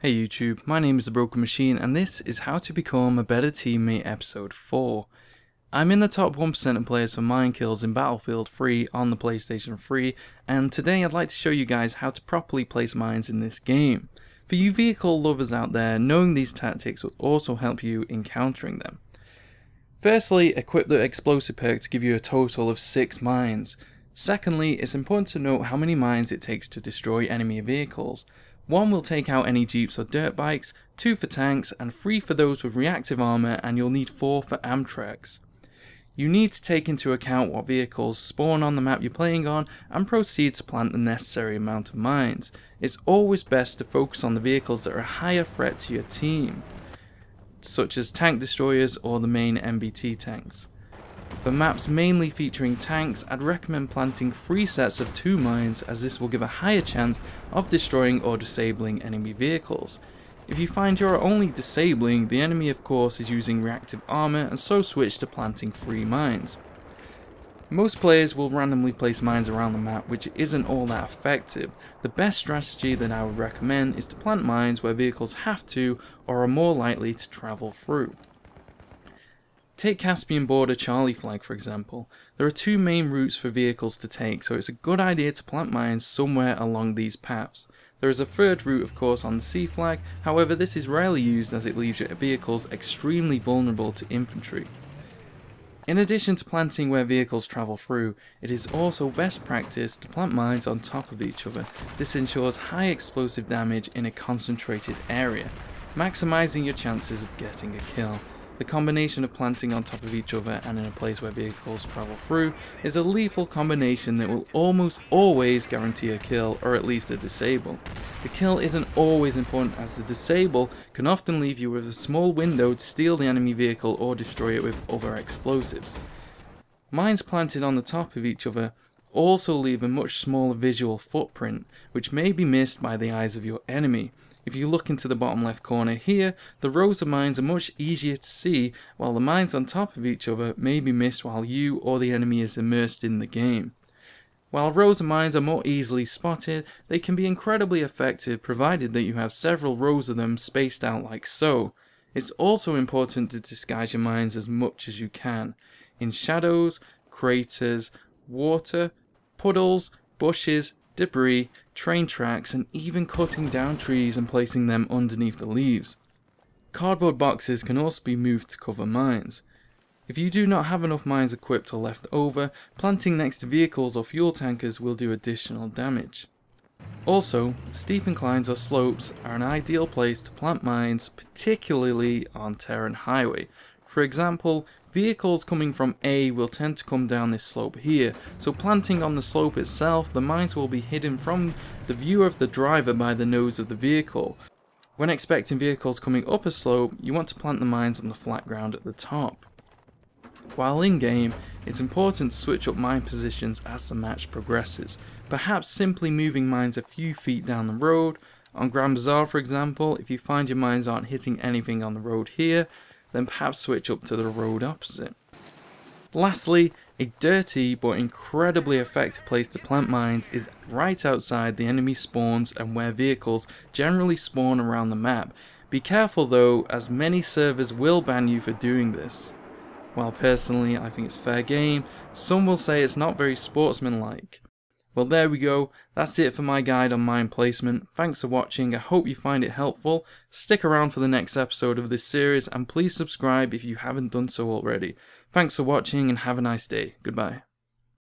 Hey YouTube, my name is TheBrokenMachine and this is How to Become a Better Teammate episode 4. I'm in the top 1% of players for mine kills in Battlefield 3 on the PlayStation 3, and today I'd like to show you guys how to properly place mines in this game. For you vehicle lovers out there, knowing these tactics will also help you in countering them. Firstly, equip the explosive perk to give you a total of 6 mines. Secondly, it's important to note how many mines it takes to destroy enemy vehicles. 1 will take out any jeeps or dirt bikes, 2 for tanks, and 3 for those with reactive armor, and you'll need 4 for Amtrex. You need to take into account what vehicles spawn on the map you're playing on and proceed to plant the necessary amount of mines. It's always best to focus on the vehicles that are a higher threat to your team, such as tank destroyers or the main MBT tanks. For maps mainly featuring tanks, I'd recommend planting 3 sets of 2 mines, as this will give a higher chance of destroying or disabling enemy vehicles. If you find you're only disabling, the enemy of course is using reactive armor, and so switch to planting 3 mines. Most players will randomly place mines around the map, which isn't all that effective. The best strategy that I would recommend is to plant mines where vehicles have to or are more likely to travel through. Take Caspian Border Charlie Flag for example. There are 2 main routes for vehicles to take, so it's a good idea to plant mines somewhere along these paths. There is a 3rd route of course on the C Flag, however this is rarely used as it leaves your vehicles extremely vulnerable to infantry. In addition to planting where vehicles travel through, it is also best practice to plant mines on top of each other. This ensures high explosive damage in a concentrated area, maximizing your chances of getting a kill. The combination of planting on top of each other and in a place where vehicles travel through is a lethal combination that will almost always guarantee a kill, or at least a disable. The kill isn't always important, as the disable can often leave you with a small window to steal the enemy vehicle or destroy it with other explosives. Mines planted on the top of each other also leave a much smaller visual footprint, which may be missed by the eyes of your enemy. If you look into the bottom left corner here, the rows of mines are much easier to see, while the mines on top of each other may be missed while you or the enemy is immersed in the game. While rows of mines are more easily spotted, they can be incredibly effective provided that you have several rows of them spaced out like so. It's also important to disguise your mines as much as you can, in shadows, craters, water, puddles, bushes, debris, train tracks, and even cutting down trees and placing them underneath the leaves. Cardboard boxes can also be moved to cover mines. If you do not have enough mines equipped or left over, planting next to vehicles or fuel tankers will do additional damage. Also, steep inclines or slopes are an ideal place to plant mines, particularly on Terran Highway. For example, vehicles coming from A will tend to come down this slope here, so planting on the slope itself, the mines will be hidden from the view of the driver by the nose of the vehicle. When expecting vehicles coming up a slope, you want to plant the mines on the flat ground at the top. While in game, it's important to switch up mine positions as the match progresses, perhaps simply moving mines a few feet down the road. On Grand Bazaar for example, if you find your mines aren't hitting anything on the road here, then perhaps switch up to the road opposite. Lastly, a dirty but incredibly effective place to plant mines is right outside the enemy spawns and where vehicles generally spawn around the map. Be careful though, as many servers will ban you for doing this. While personally I think it's fair game, some will say it's not very sportsmanlike. Well, there we go, that's it for my guide on mine placement. Thanks for watching, I hope you find it helpful. Stick around for the next episode of this series, and please subscribe if you haven't done so already. Thanks for watching and have a nice day. Goodbye.